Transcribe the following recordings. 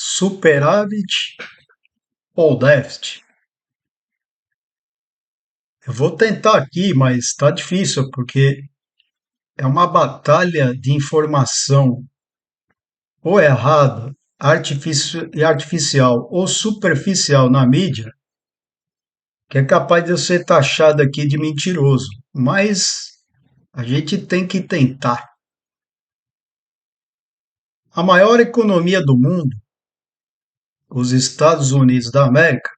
Superávit ou déficit? Eu vou tentar aqui, mas está difícil, porque é uma batalha de informação ou errada, artificial ou superficial na mídia, que é capaz de eu ser taxado aqui de mentiroso. Mas a gente tem que tentar. A maior economia do mundo, os Estados Unidos da América,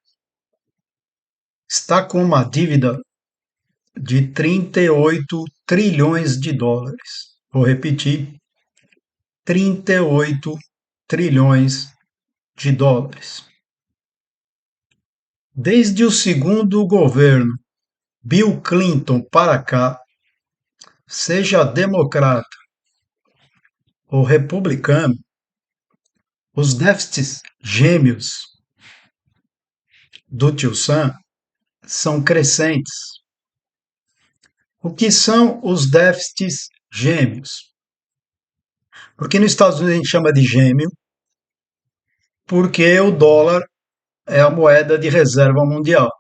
está com uma dívida de 38 trilhões de dólares. Vou repetir: 38 trilhões de dólares. Desde o segundo governo Bill Clinton para cá, seja democrata ou republicano, os déficits gêmeos do Tio Sam são crescentes. O que são os déficits gêmeos? Porque nos Estados Unidos a gente chama de gêmeo, porque o dólar é a moeda de reserva mundial.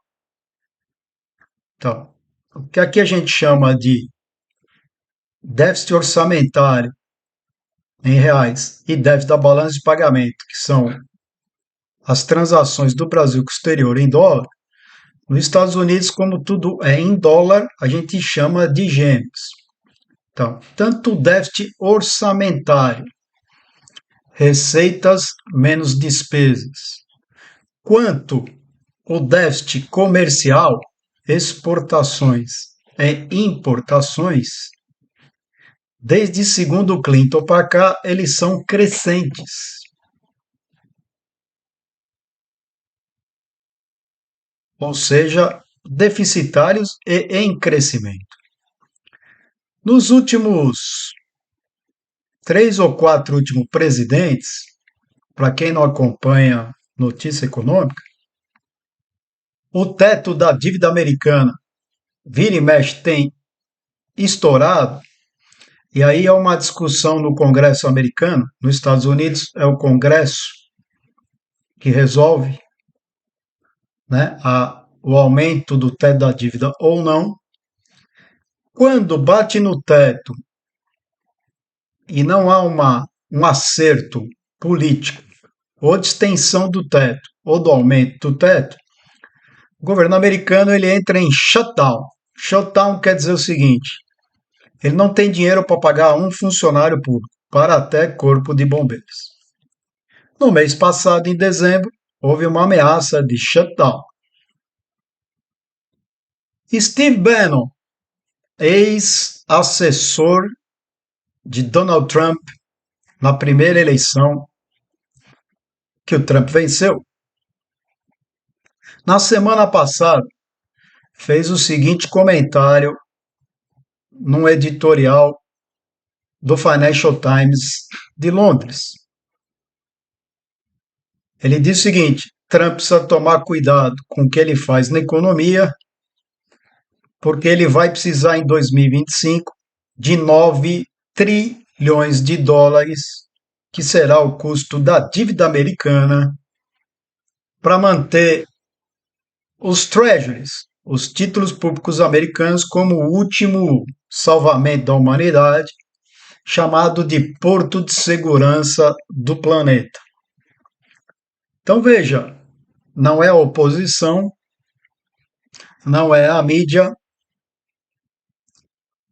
Então, o que aqui a gente chama de déficit orçamentário em reais e déficit da balança de pagamento, que são as transações do Brasil com o exterior em dólar, nos Estados Unidos, como tudo é em dólar, a gente chama de gêmeos. Então, tanto o déficit orçamentário, receitas menos despesas, quanto o déficit comercial, exportações e importações, desde segundo Clinton para cá, eles são crescentes. Ou seja, deficitários e em crescimento. Nos últimos 3 ou 4 últimos presidentes, para quem não acompanha notícia econômica, o teto da dívida americana vira e mexe tem estourado, e aí é uma discussão no Congresso americano. Nos Estados Unidos é o Congresso que resolve, né, o aumento do teto da dívida ou não. Quando bate no teto e não há um acerto político ou de extensão do teto ou do aumento do teto, o governo americano ele entra em shutdown. Shutdown quer dizer o seguinte: ele não tem dinheiro para pagar um funcionário público, para até corpo de bombeiros. No mês passado, em dezembro, houve uma ameaça de shutdown. Steve Bannon, ex-assessor de Donald Trump na primeira eleição que o Trump venceu, na semana passada fez o seguinte comentário num editorial do Financial Times de Londres. Ele diz o seguinte: Trump precisa tomar cuidado com o que ele faz na economia, porque ele vai precisar em 2025 de 9 trilhões de dólares, que será o custo da dívida americana, para manter os treasuries, os títulos públicos americanos, como o último salvamento da humanidade, chamado de porto de segurança do planeta. Então veja, não é a oposição, não é a mídia,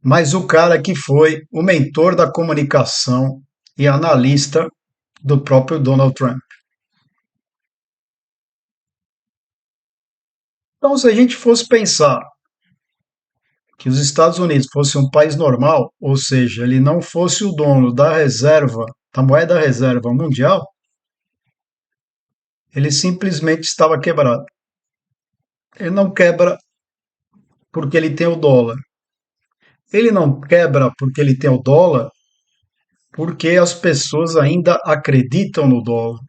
mas o cara que foi o mentor da comunicação e analista do próprio Donald Trump. Então, se a gente fosse pensar que os Estados Unidos fosse um país normal, ou seja, ele não fosse o dono da reserva, da moeda reserva mundial, ele simplesmente estava quebrado. Ele não quebra porque ele tem o dólar. Ele não quebra porque ele tem o dólar, porque as pessoas ainda acreditam no dólar.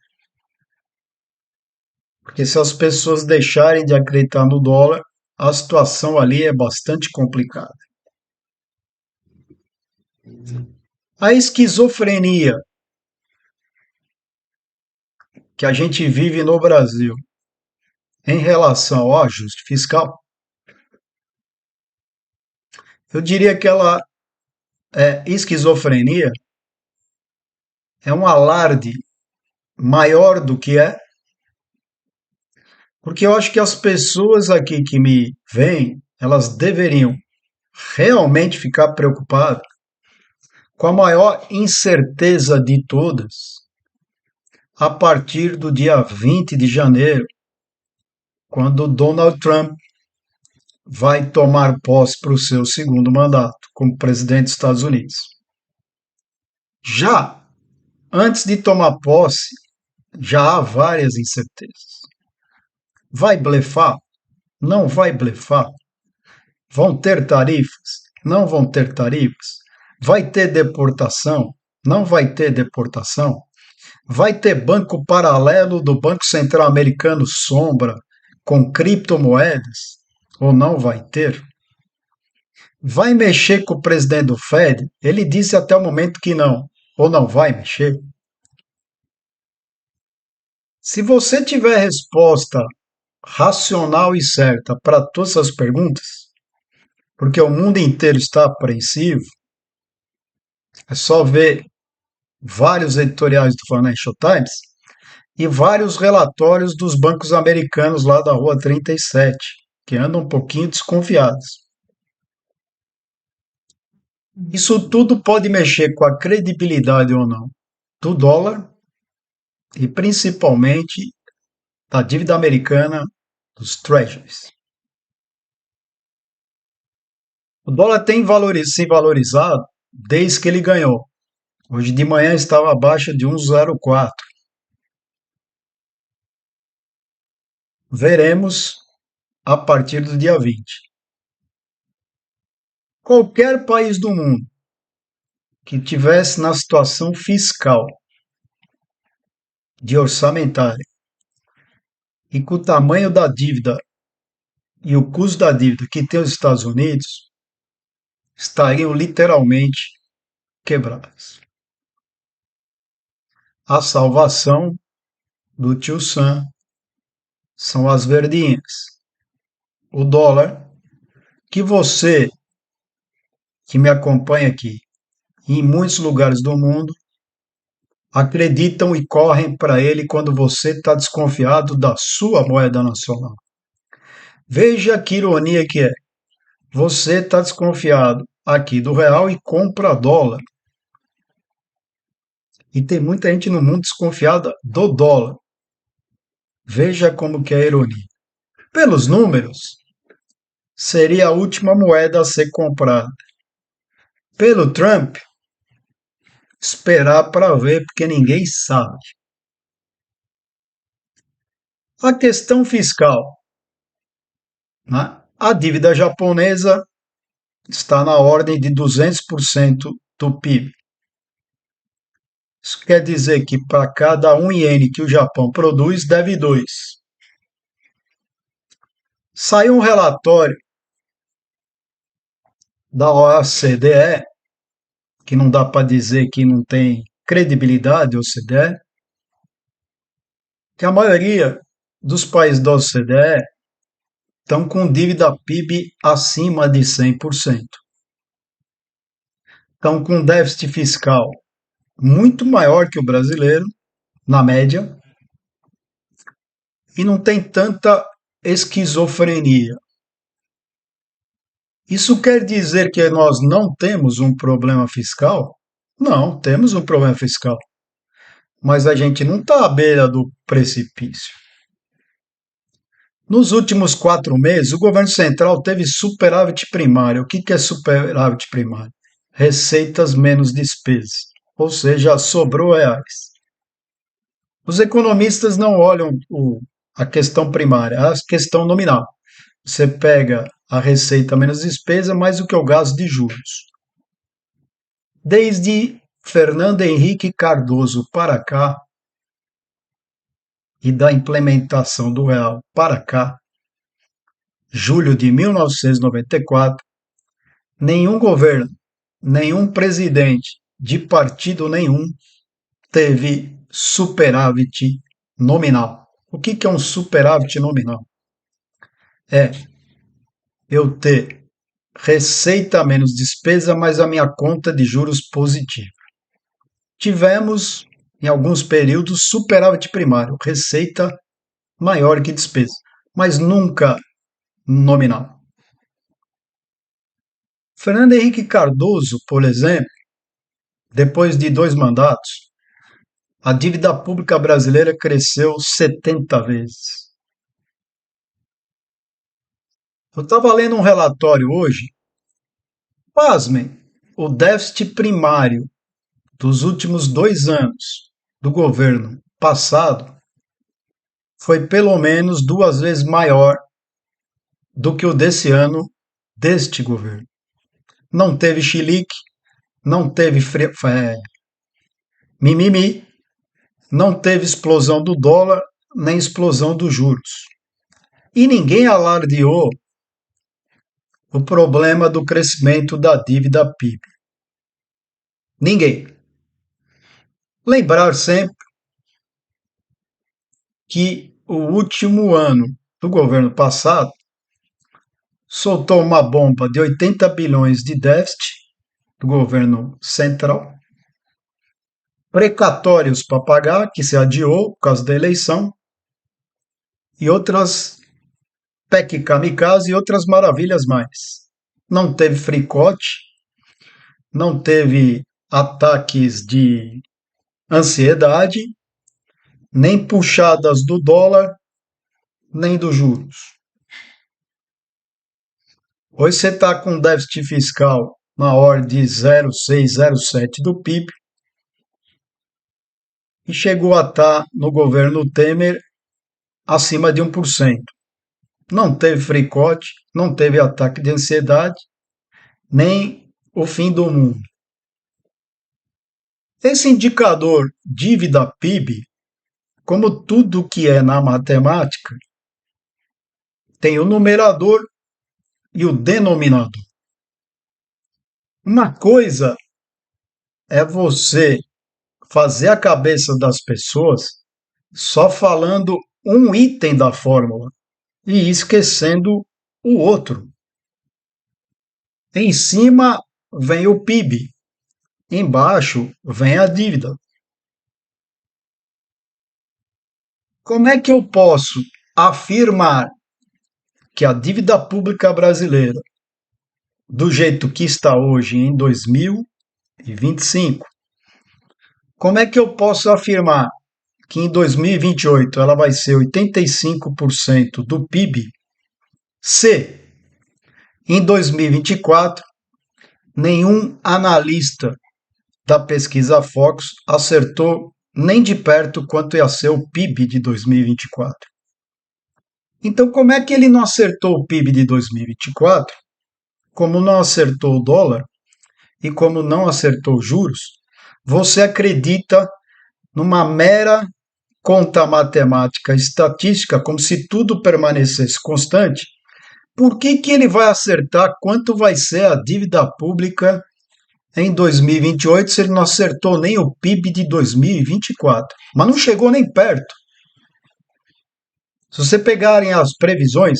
Porque se as pessoas deixarem de acreditar no dólar, a situação ali é bastante complicada. A esquizofrenia que a gente vive no Brasil em relação ao ajuste fiscal, eu diria que ela é esquizofrenia, é um alarde maior do que é, porque eu acho que as pessoas aqui que me veem, elas deveriam realmente ficar preocupadas com a maior incerteza de todas, a partir do dia 20 de janeiro, quando Donald Trump vai tomar posse para o seu segundo mandato como presidente dos Estados Unidos. Já antes de tomar posse, já há várias incertezas. Vai blefar? Não vai blefar? Vão ter tarifas? Não vão ter tarifas? Vai ter deportação? Não vai ter deportação? Vai ter banco paralelo do Banco Central Americano Sombra com criptomoedas? Ou não vai ter? Vai mexer com o presidente do Fed? Ele disse até o momento que não. Ou não vai mexer? Se você tiver resposta racional e certa para todas essas perguntas, porque o mundo inteiro está apreensivo, é só ver vários editoriais do Financial Times e vários relatórios dos bancos americanos lá da Rua 37, que andam um pouquinho desconfiados. Isso tudo pode mexer com a credibilidade ou não do dólar e principalmente da dívida americana dos treasuries. O dólar tem se valorizado desde que ele ganhou. Hoje de manhã estava abaixo de 1,04. Veremos a partir do dia 20. Qualquer país do mundo que tivesse na situação fiscal de orçamentária e com o tamanho da dívida e o custo da dívida que tem os Estados Unidos, estariam literalmente quebrados. A salvação do tio Sam são as verdinhas. O dólar, que você que me acompanha aqui, em muitos lugares do mundo, acreditam e correm para ele quando você está desconfiado da sua moeda nacional. Veja que ironia que é. Você está desconfiado aqui do real e compra dólar. E tem muita gente no mundo desconfiada do dólar. Veja como que é a ironia. Pelos números, seria a última moeda a ser comprada. Pelo Trump, esperar para ver, porque ninguém sabe. A questão fiscal, né? A dívida japonesa está na ordem de 200% do PIB. Isso quer dizer que para cada 1 iene que o Japão produz, deve 2. Saiu um relatório da OCDE, que não dá para dizer que não tem credibilidade, OCDE, que a maioria dos países da OCDE estão com dívida PIB acima de 100%. Estão com déficit fiscal muito maior que o brasileiro, na média, e não tem tanta esquizofrenia. Isso quer dizer que nós não temos um problema fiscal? Não, temos um problema fiscal. Mas a gente não está à beira do precipício. Nos últimos 4 meses, o governo central teve superávit primário. O que é superávit primário? Receitas menos despesas, ou seja, sobrou reais. Os economistas não olham a questão primária, a questão nominal. Você pega a receita menos despesa mais o que eu gasto de juros. Desde Fernando Henrique Cardoso para cá, e da implementação do real para cá, julho de 1994, nenhum governo, nenhum presidente de partido nenhum teve superávit nominal. O que é um superávit nominal? É eu ter receita menos despesa, mais a minha conta de juros positiva. Tivemos, em alguns períodos, superávit primário, receita maior que despesa, mas nunca nominal. Fernando Henrique Cardoso, por exemplo, depois de 2 mandatos, a dívida pública brasileira cresceu 70 vezes. Eu estava lendo um relatório hoje, pasmem, o déficit primário dos últimos 2 anos do governo passado foi pelo menos 2 vezes maior do que o desse ano deste governo. Não teve chilique, não teve mimimi, não teve explosão do dólar, nem explosão dos juros. E ninguém alardeou o problema do crescimento da dívida PIB. Ninguém. Lembrar sempre que o último ano do governo passado soltou uma bomba de 80 bilhões de déficit do governo central, precatórios para pagar, que se adiou por causa da eleição, e outras PEC kamikaze e outras maravilhas mais. Não teve fricote, não teve ataques de ansiedade, nem puxadas do dólar, nem dos juros. Hoje você está com déficit fiscal na ordem de 0,6, 0,7 do PIB e chegou a estar no governo Temer acima de 1%. Não teve fricote, não teve ataque de ansiedade, nem o fim do mundo. Esse indicador dívida PIB, como tudo que é na matemática, tem o numerador e o denominador. Uma coisa é você fazer a cabeça das pessoas só falando um item da fórmula e esquecendo o outro. Em cima vem o PIB, embaixo vem a dívida. Como é que eu posso afirmar que a dívida pública brasileira, do jeito que está hoje em 2025, como é que eu posso afirmar que em 2028 ela vai ser 85% do PIB, se em 2024 nenhum analista da pesquisa Focus acertou nem de perto quanto ia ser o PIB de 2024? Então, como é que ele não acertou o PIB de 2024, como não acertou o dólar e como não acertou os juros? Você acredita numa mera conta matemática estatística, como se tudo permanecesse constante? Por que ele vai acertar quanto vai ser a dívida pública em 2028 se ele não acertou nem o PIB de 2024? Mas não chegou nem perto. Se você pegarem as previsões,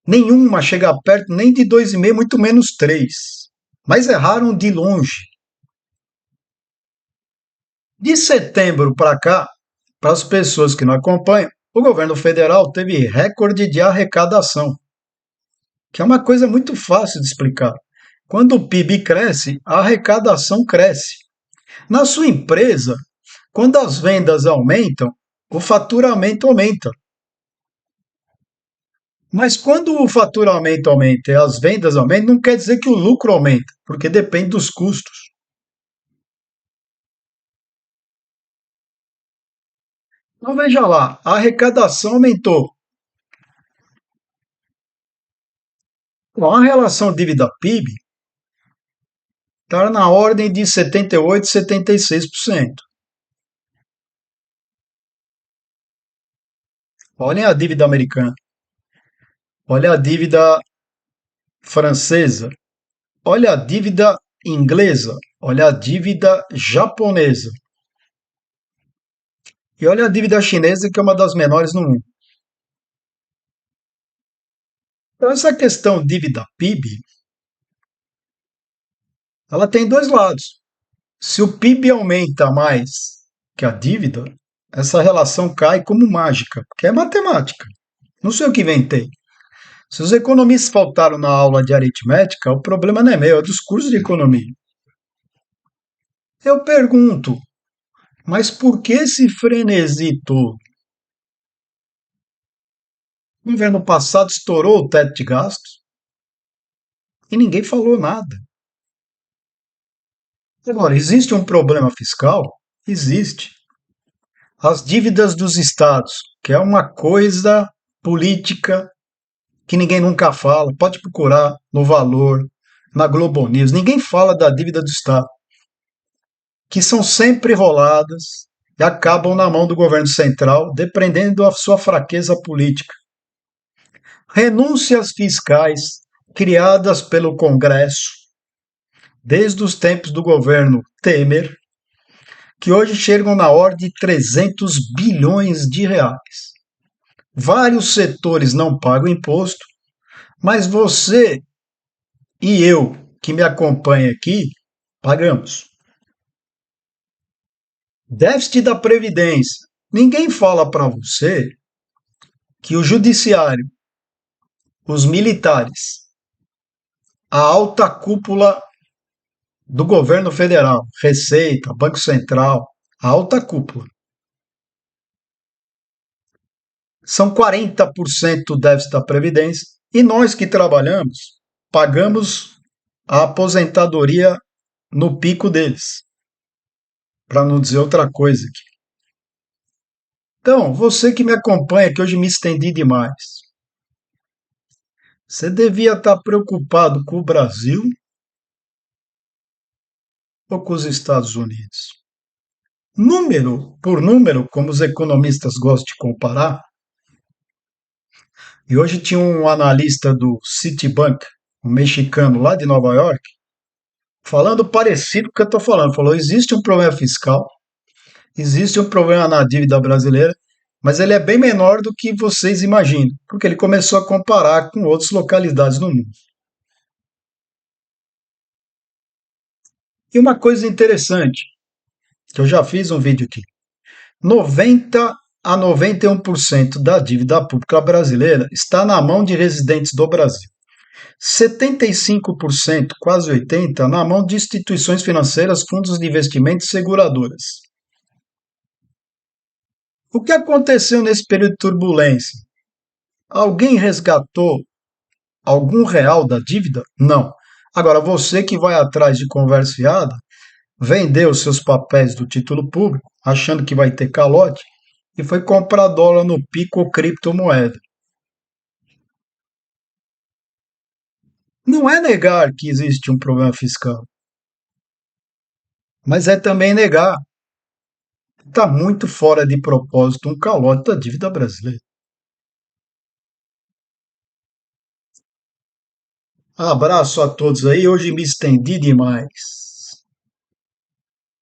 nenhuma chega perto nem de 2,5, muito menos 3. Mas erraram de longe. De setembro para cá, para as pessoas que não acompanham, o governo federal teve recorde de arrecadação, que é uma coisa muito fácil de explicar. Quando o PIB cresce, a arrecadação cresce. Na sua empresa, quando as vendas aumentam, o faturamento aumenta. Mas quando o faturamento aumenta e as vendas aumentam, não quer dizer que o lucro aumenta, porque depende dos custos. Então veja lá, a arrecadação aumentou. Bom, a relação dívida-PIB está na ordem de 78%, 76%. Olhem a dívida americana, olha a dívida francesa, olha a dívida inglesa, olha a dívida japonesa. E olha a dívida chinesa, que é uma das menores no mundo. Então, essa questão dívida-PIB, ela tem dois lados. Se o PIB aumenta mais que a dívida, essa relação cai como mágica, porque é matemática. Não sei o que inventei. Se os economistas faltaram na aula de aritmética, o problema não é meu, é dos cursos de economia. Eu pergunto, mas por que esse frenesi todo? O governo passado estourou o teto de gastos e ninguém falou nada. Agora, existe um problema fiscal? Existe. As dívidas dos estados, que é uma coisa política que ninguém nunca fala, pode procurar no Valor, na Globo News, ninguém fala da dívida do estado, que são sempre roladas e acabam na mão do governo central, dependendo da sua fraqueza política. Renúncias fiscais criadas pelo Congresso desde os tempos do governo Temer, que hoje chegam na ordem de 300 bilhões de reais. Vários setores não pagam imposto, mas você e eu, que me acompanha aqui, pagamos. Déficit da Previdência. Ninguém fala para você que o Judiciário, os militares, a alta cúpula do governo federal, Receita, Banco Central, a alta cúpula, são 40% do déficit da Previdência e nós que trabalhamos pagamos a aposentadoria no pico deles, para não dizer outra coisa aqui. Então, você que me acompanha, que hoje me estendi demais, você devia estar preocupado com o Brasil ou com os Estados Unidos? Número por número, como os economistas gostam de comparar, e hoje tinha um analista do Citibank, um mexicano lá de Nova York, falando parecido com o que eu estou falando. Falou: existe um problema fiscal, existe um problema na dívida brasileira, mas ele é bem menor do que vocês imaginam, porque ele começou a comparar com outras localidades no mundo. E uma coisa interessante, que eu já fiz um vídeo aqui: 90 a 91% da dívida pública brasileira está na mão de residentes do Brasil. 75%, quase 80%, na mão de instituições financeiras, fundos de investimento e seguradoras. O que aconteceu nesse período de turbulência? Alguém resgatou algum real da dívida? Não. Agora, você que vai atrás de conversa fiada, vendeu os seus papéis do título público, achando que vai ter calote, e foi comprar dólar no pico ou criptomoeda. Não é negar que existe um problema fiscal, mas é também negar que está muito fora de propósito um calote da dívida brasileira. Abraço a todos aí, hoje me estendi demais.